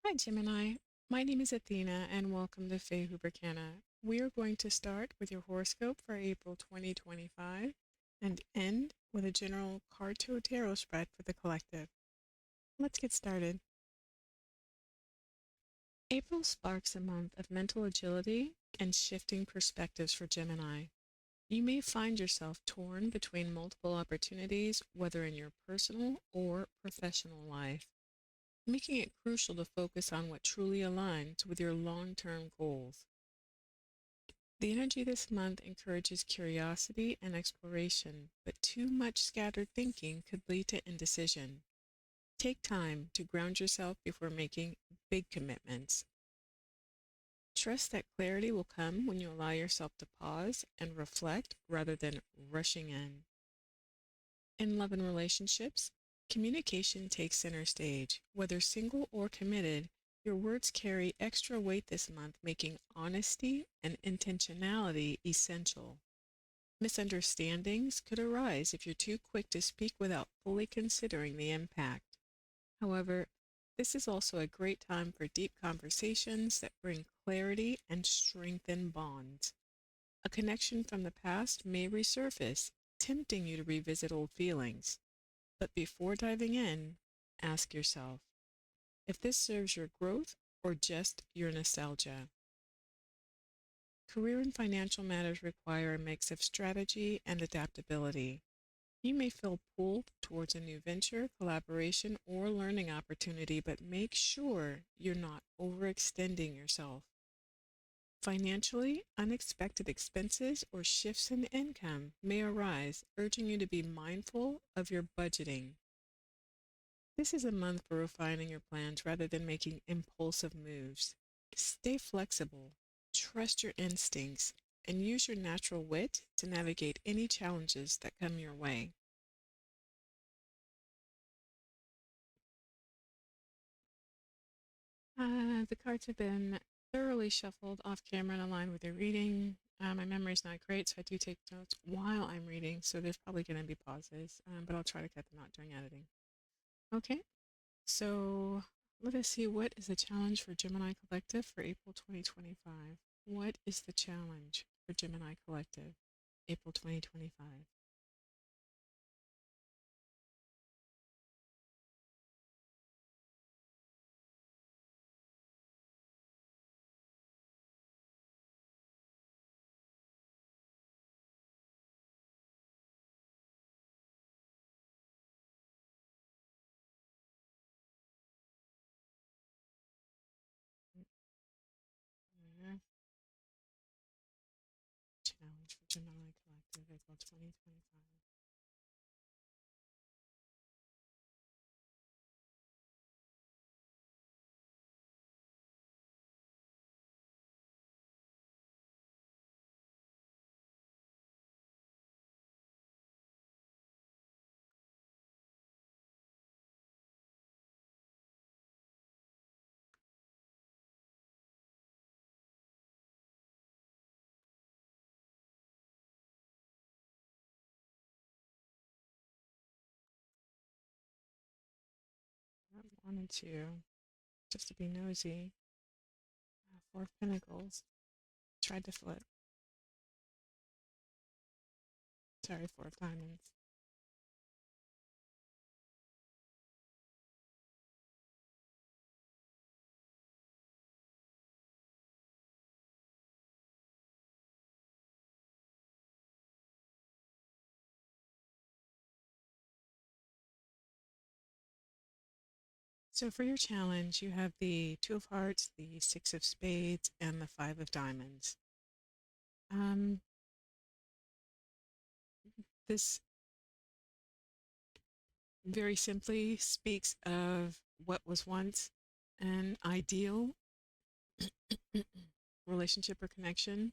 Hi, Gemini. My name is Athena, and welcome to Faye Hubercana. We are going to start with your horoscope for April 2025 and end with a general Carto tarot spread for the collective. Let's get started. April sparks a month of mental agility and shifting perspectives for Gemini. You may find yourself torn between multiple opportunities, whether in your personal or professional life, making it crucial to focus on what truly aligns with your long-term goals. The energy this month encourages curiosity and exploration, but too much scattered thinking could lead to indecision. Take time to ground yourself before making big commitments. Trust that clarity will come when you allow yourself to pause and reflect rather than rushing in. In love and relationships, communication takes center stage. Whether single or committed, your words carry extra weight this month, making honesty and intentionality essential. Misunderstandings could arise if you're too quick to speak without fully considering the impact. However, this is also a great time for deep conversations that bring clarity and strengthen bonds. A connection from the past may resurface, tempting you to revisit old feelings. But before diving in, ask yourself if this serves your growth or just your nostalgia. Career and financial matters require a mix of strategy and adaptability. You may feel pulled towards a new venture, collaboration, or learning opportunity, but make sure you're not overextending yourself. Financially, unexpected expenses or shifts in income may arise, urging you to be mindful of your budgeting. This is a month for refining your plans rather than making impulsive moves. Stay flexible, trust your instincts, and use your natural wit to navigate any challenges that come your way. The cards have been thoroughly shuffled off camera and aligned with your reading. My memory is not great, so I do take notes while I'm reading, so there's probably going to be pauses, but I'll try to cut them out during editing. Okay, so let us see what is the challenge for Gemini Collective for April 2025. What is the challenge for Gemini Collective, April 2025? Yeah, challenge for Gemini Collective, April 2025. I wanted to, just to be nosy, Four of Pentacles. Tried to flip. Sorry, Four of Diamonds. So for your challenge, you have the Two of Hearts, the Six of Spades, and the Five of Diamonds. Um, this very simply speaks of what was once an ideal relationship or connection,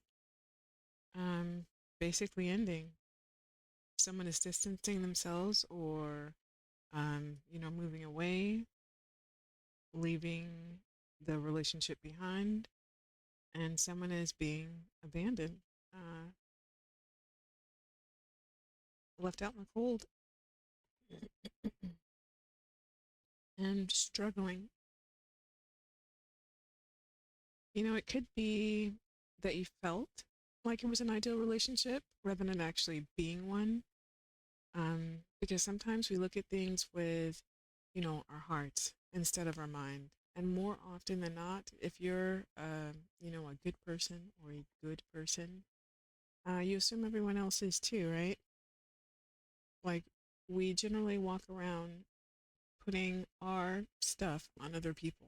um, basically ending. Someone is distancing themselves or, moving away, leaving the relationship behind, and someone is being abandoned, uh, left out in the cold, and struggling. It could be that you felt like it was an ideal relationship rather than actually being one. Because sometimes we look at things with, our hearts instead of our mind. And more often than not, if you're, a good person or a good person, you assume everyone else is too, right? Like, we generally walk around putting our stuff on other people.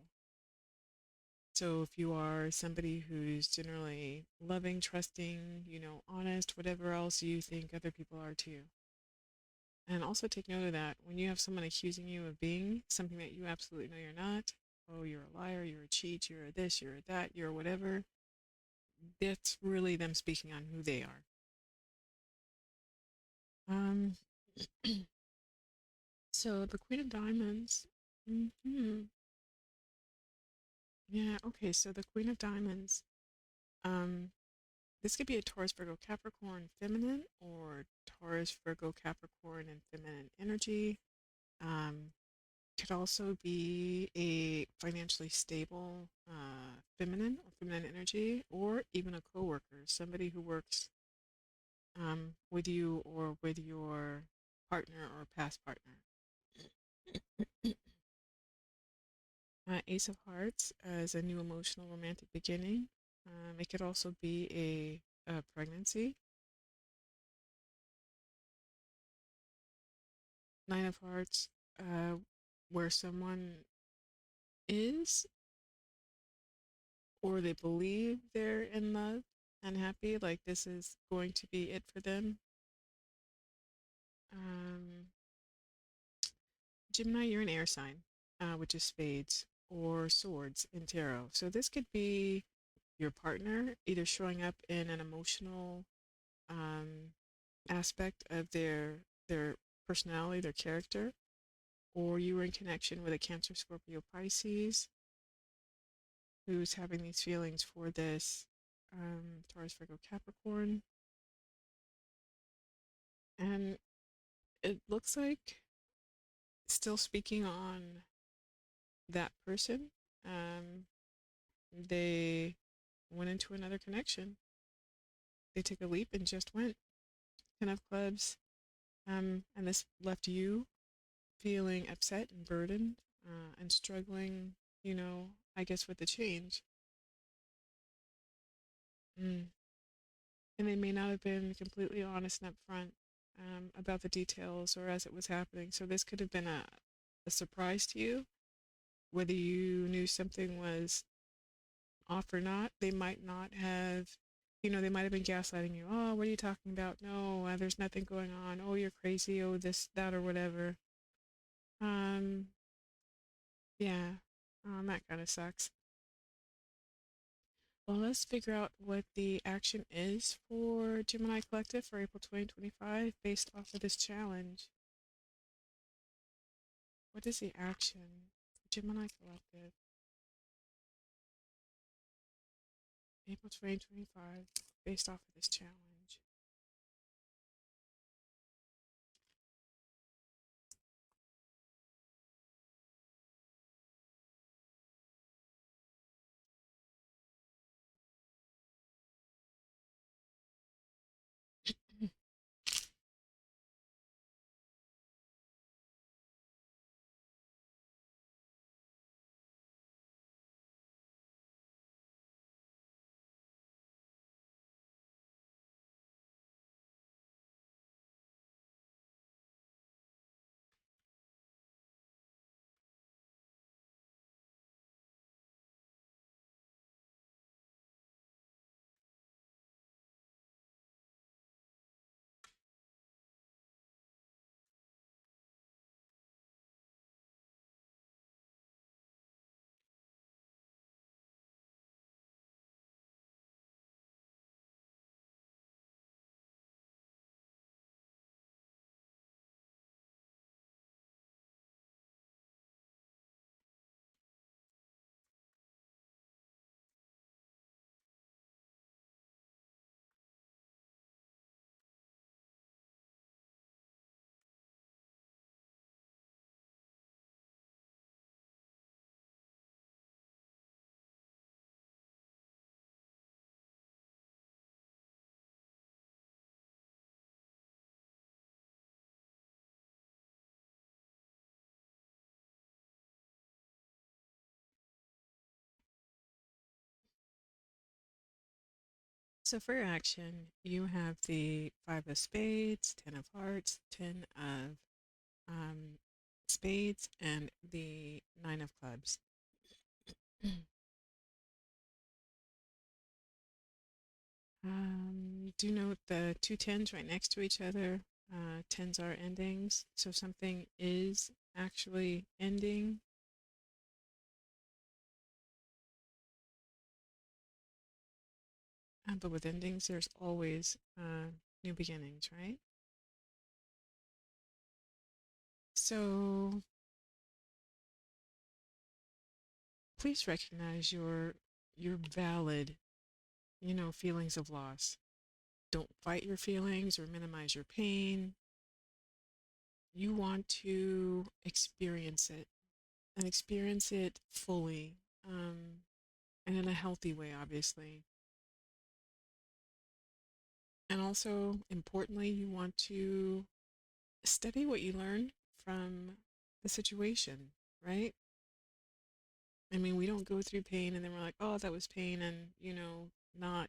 So if you are somebody who's generally loving, trusting, honest, whatever else, you think other people are too. And also take note of that when you have someone accusing you of being something that you absolutely know you're not. Oh, you're a liar, you're a cheat, you're a this, you're a that, you're whatever. That's really them speaking on who they are. Um, so the Queen of Diamonds. Hmm. Yeah, okay, so the Queen of Diamonds. Um, this could be a Taurus, Virgo, Capricorn feminine or Taurus, Virgo, Capricorn and feminine energy. Um, could also be a financially stable feminine or feminine energy, or even a coworker, somebody who works with you or with your partner or past partner. Ace of Hearts is a new emotional romantic beginning. It could also be a pregnancy. Nine of Hearts, where someone is or they believe they're in love and happy, like this is going to be it for them. Um, Gemini, you're an air sign, which is spades or swords in tarot. So this could be your partner either showing up in an emotional um, aspect of their personality, their character, or you were in connection with a Cancer, Scorpio, Pisces who's having these feelings for this Taurus, Virgo, Capricorn. And it looks like still speaking on that person, um, they went into another connection. They took a leap and just went. 10 of Clubs. And this left you feeling upset and burdened and struggling, I guess, with the change. Mm. And they may not have been completely honest and upfront about the details or as it was happening. So this could have been a surprise to you, whether you knew something was off or not. They might not have, they might have been gaslighting you. Oh, what are you talking about? No, there's nothing going on. Oh, you're crazy. Oh, this, that, or whatever. Um, yeah, that kind of sucks. Well, let's figure out what the action is for Gemini Collective for April 2025 based off of this challenge. What is the action for Gemini Collective April 2025 based off of this challenge? So for your action, you have the Five of Spades, Ten of Hearts, Ten of um, Spades, and the Nine of Clubs. Do note the two tens right next to each other. Tens are endings, so something is actually ending. But with endings, there's always new beginnings, right? So please recognize your valid, feelings of loss. Don't fight your feelings or minimize your pain. You want to experience it and experience it fully, and in a healthy way, obviously. And also, importantly, you want to study what you learned from the situation, right? I mean, we don't go through pain and then we're like, oh, that was pain, and, not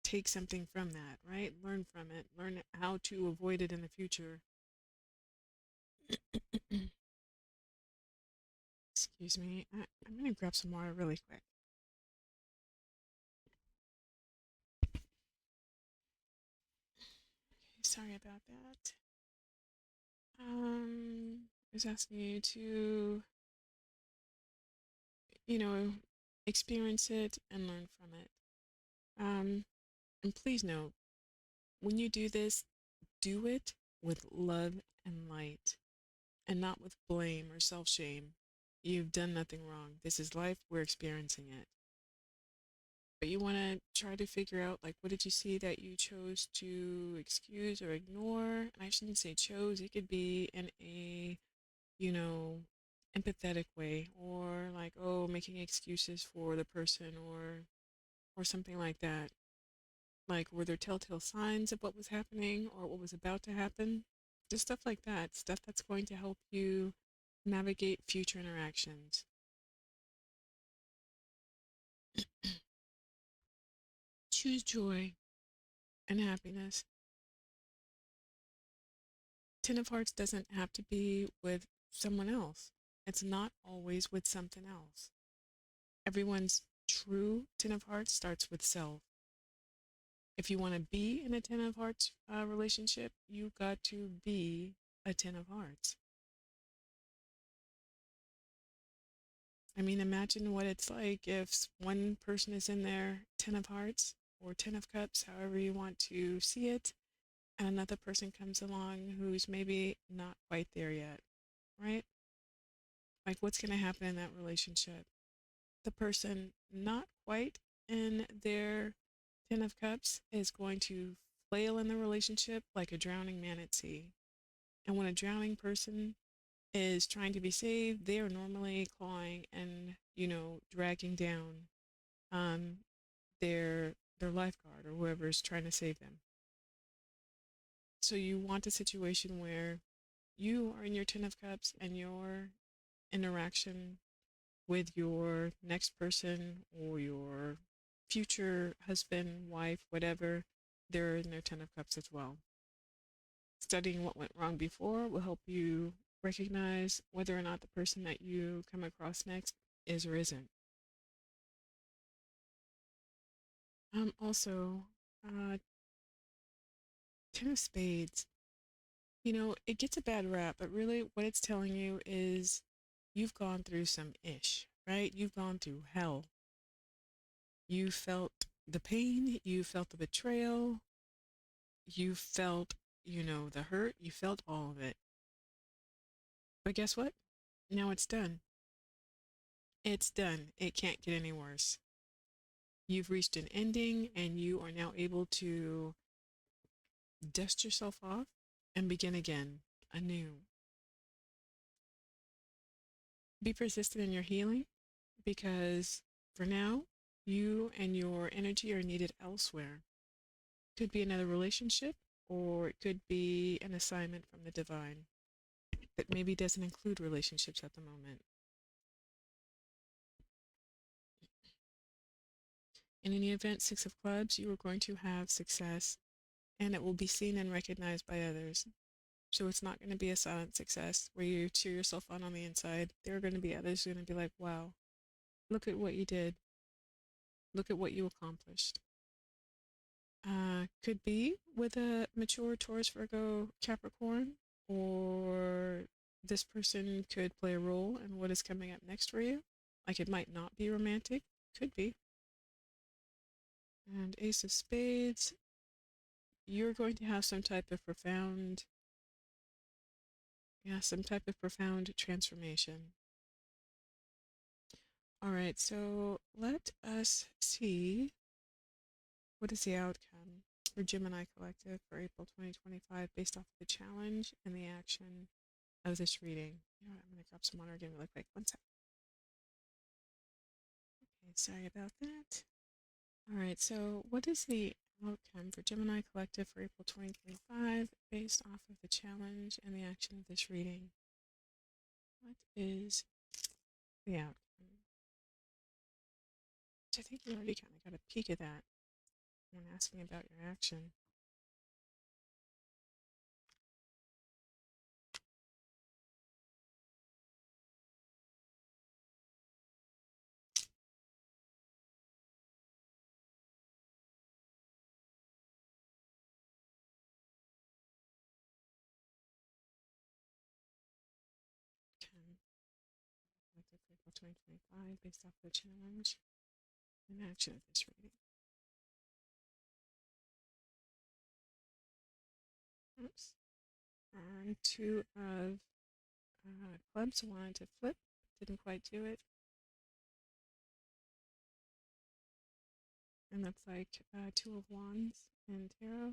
take something from that, right? Learn from it, learn how to avoid it in the future. Excuse me. I'm going to grab some water really quick. Okay, sorry about that. I was asking you to, you know, experience it and learn from it. And please note, when you do this, do it with love and light and not with blame or self shame. You've done nothing wrong. This is life. We're experiencing it. But you want to try to figure out, like, what did you see that you chose to excuse or ignore? And I shouldn't say chose, it could be in a, you know, empathetic way, or like, oh, making excuses for the person, or something like that. Like, were there telltale signs of what was happening or what was about to happen? Just stuff like that, stuff that's going to help you navigate future interactions. Choose joy and happiness. Ten of Hearts doesn't have to be with someone else. It's not always with something else. Everyone's true Ten of Hearts starts with self. If you want to be in a Ten of Hearts relationship, you got to be a Ten of Hearts. I mean, imagine what it's like if one person is in their Ten of Hearts or Ten of Cups, however you want to see it, and another person comes along who's maybe not quite there yet, right? Like, what's going to happen in that relationship? The person not quite in their Ten of Cups is going to flail in the relationship like a drowning man at sea. And when a drowning person is trying to be saved, they are normally clawing and, dragging down um, their lifeguard or whoever is trying to save them. So you want a situation where you are in your Ten of Cups and your interaction with your next person or your future husband, wife, whatever, they're in their Ten of Cups as well. Studying what went wrong before will help you recognize whether or not the person that you come across next is or isn't. Also, uh, Ten of Spades, it gets a bad rap, but really what it's telling you is you've gone through some ish, right? You've gone through hell. You felt the pain, you felt the betrayal, you felt, the hurt, you felt all of it. But guess what? Now it's done. It's done. It can't get any worse. You've reached an ending and you are now able to dust yourself off and begin again, anew. Be persistent in your healing because for now, you and your energy are needed elsewhere. Could be another relationship or it could be an assignment from the divine that maybe doesn't include relationships at the moment. In any event, Six of Clubs, you are going to have success and it will be seen and recognized by others. So it's not going to be a silent success where you cheer yourself on the inside. There are going to be others who are going to be like, wow, look at what you did. Look at what you accomplished. Could be with a mature Taurus, Virgo, Capricorn, or this person could play a role in what is coming up next for you. Like it might not be romantic, could be. And Ace of Spades, you're going to have some type of profound, yeah, some type of profound transformation. All right, so let us see what is the outcome for Gemini Collective for April 2025 based off of the challenge and the action of this reading. You know what, I'm going to grab some water again really quick. One sec. Okay, sorry about that. All right, so what is the outcome for Gemini Collective for April 2025 based off of the challenge and the action of this reading? What is the outcome? Which I think you already kind of got a peek of that when asking about your action. Okay. Collective for April 2025 based off of the challenge and action of this reading. Oops. And two of clubs wanted to flip, didn't quite do it. And that's like two of wands and tarot.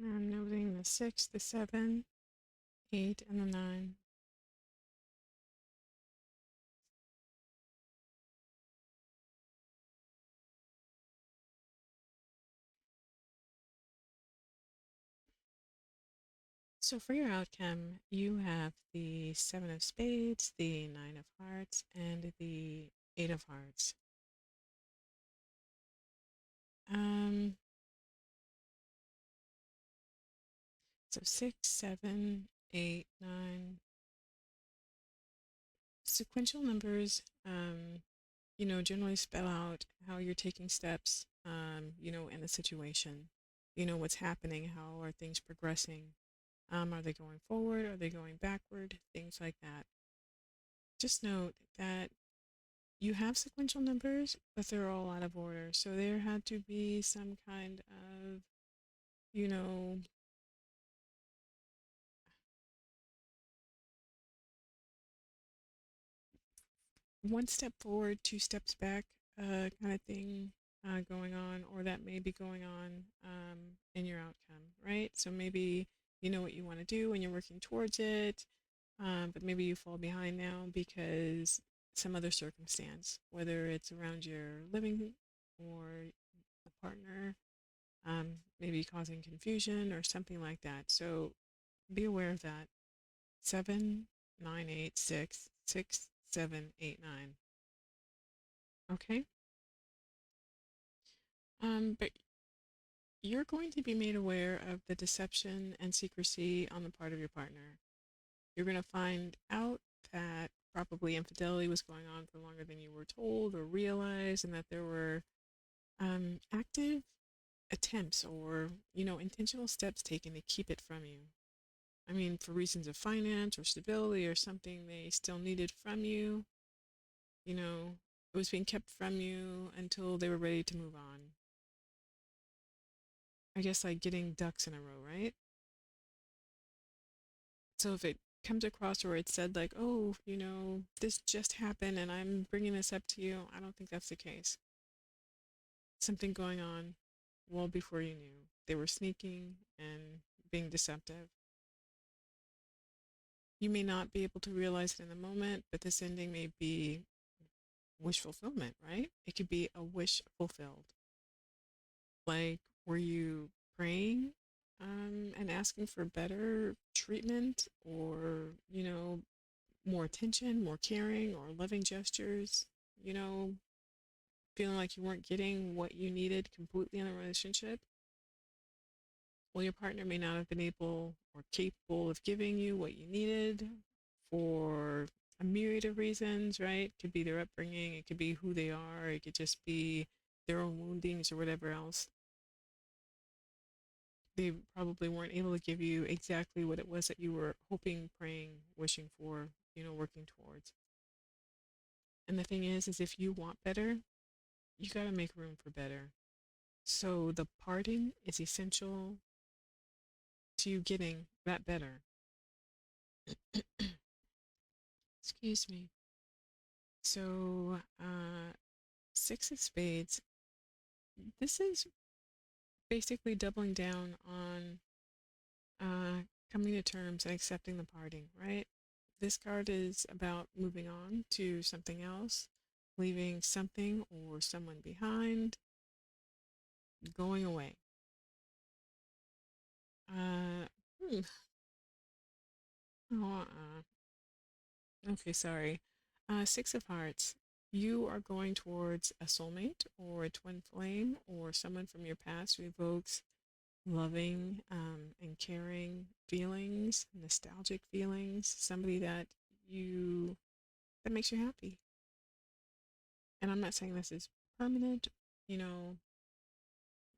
And I'm noting the 6, the 7, 8, and the 9. So for your outcome, you have the 7 of Spades, the 9 of Hearts, and the 8 of Hearts. Um, so 6, 7, 8, 9. Sequential numbers, generally spell out how you're taking steps, in a situation. You know what's happening, how are things progressing. Are they going forward? Are they going backward? Things like that. Just note that you have sequential numbers, but they're all out of order. So there had to be some kind of, you know, one step forward, two steps back kind of thing going on, or that may be going on in your outcome, right? So maybe you know what you want to do and you're working towards it, but maybe you fall behind now because some other circumstance, whether it's around your living or a partner, maybe causing confusion or something like that. So be aware of that. 7, 9, 8, 6, 6, 7, 8, 9. Okay. But you're going to be made aware of the deception and secrecy on the part of your partner. You're going to find out that probably infidelity was going on for longer than you were told or realized, and that there were active attempts or, intentional steps taken to keep it from you. I mean, for reasons of finance or stability or something they still needed from you, it was being kept from you until they were ready to move on. I guess like getting ducks in a row, right? So if it comes across or it's said like, oh, this just happened and I'm bringing this up to you, I don't think that's the case. Something going on well before you knew. They were sneaking and being deceptive. You may not be able to realize it in the moment, but this ending may be wish fulfillment, right? It could be a wish fulfilled. Like, were you praying and asking for better treatment or, more attention, more caring, or loving gestures, you know, feeling like you weren't getting what you needed completely in a relationship? Well, your partner may not have been able or capable of giving you what you needed for a myriad of reasons, right? It could be their upbringing, it could be who they are, it could just be their own woundings or whatever else. They probably weren't able to give you exactly what it was that you were hoping, praying, wishing for, working towards. And the thing is if you want better, you got to make room for better. So the parting is essential to you getting that better. Excuse me. So, Six of Spades, this is basically doubling down on coming to terms and accepting the parting, right? This card is about moving on to something else, leaving something or someone behind, going away. Uh, hmm. Oh, okay, sorry. Six of Hearts. You are going towards a soulmate or a twin flame or someone from your past who evokes loving and caring feelings, nostalgic feelings, somebody that makes you happy. And I'm not saying this is permanent, you know,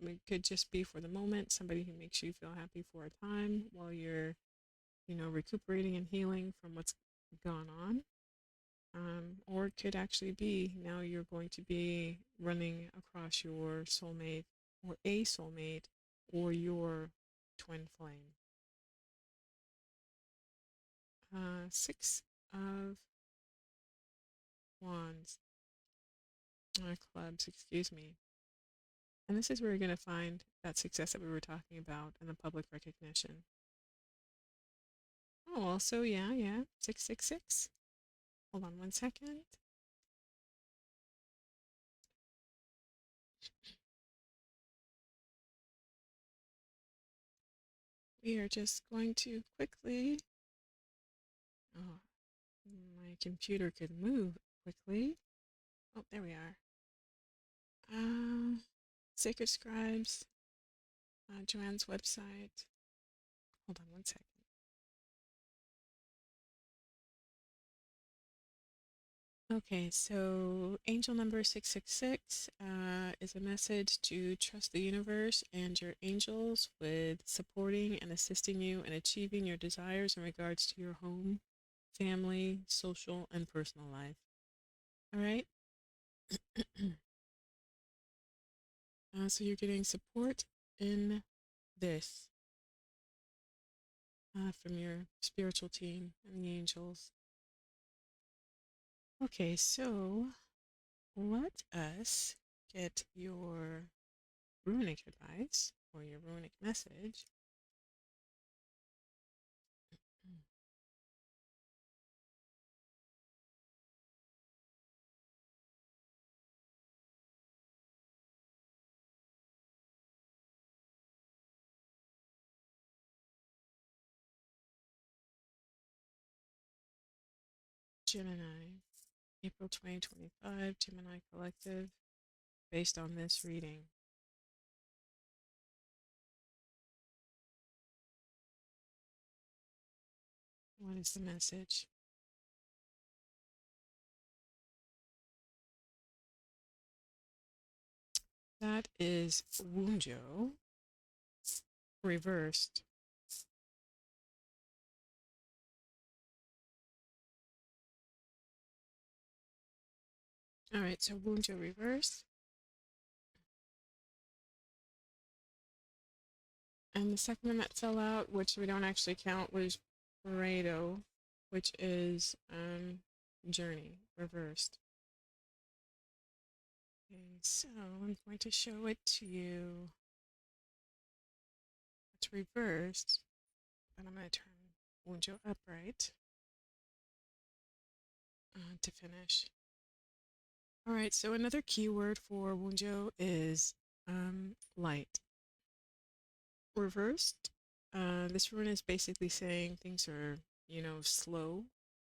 it could just be for the moment, somebody who makes you feel happy for a time while you're, recuperating and healing from what's gone on. Or it could actually be now you're going to be running across your soulmate or a soulmate or your twin flame. Six of Wands, clubs, excuse me. And this is where you're going to find that success that we were talking about and the public recognition. Oh, also, yeah, yeah, 666. Hold on one second. We are just going to quickly. Oh, my computer could move quickly. Oh, there we are. Sacred Scribes, Joanne's website. Hold on one second. Okay, so angel number 666 is a message to trust the universe and your angels with supporting and assisting you in achieving your desires in regards to your home, family, social, and personal life. All right? So you're getting support in this from your spiritual team and the angels. Okay, so let us get your runic advice or your runic message. Gemini, April 2025, Gemini Collective, based on this reading. What is the message? That is Wunjo reversed. All right, so Wunjo reversed. And the second one that fell out, which we don't actually count, was Pareto, which is Journey reversed. Okay, so I'm going to show it to you. It's reversed, but I'm going to turn Wunjo upright to finish. All right, so another keyword for Wunjo is light. Reversed, this rune is basically saying things are, slow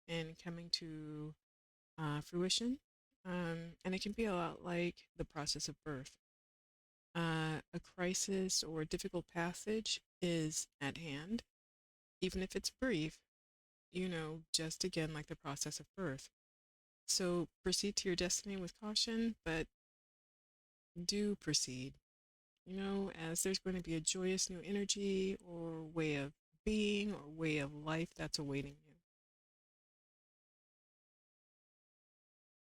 and coming to fruition. And it can be a lot like the process of birth. A crisis or a difficult passage is at hand, even if it's brief, just again like the process of birth. So proceed to your destiny with caution, but do proceed, as there's going to be a joyous new energy or way of being or way of life that's awaiting you.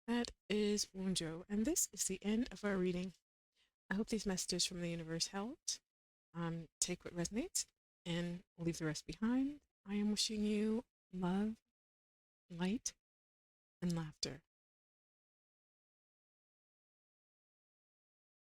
That is Wunjo, and this is the end of our reading. I hope these messages from the universe helped. Take what resonates and leave the rest behind. I am wishing you love, light, and laughter.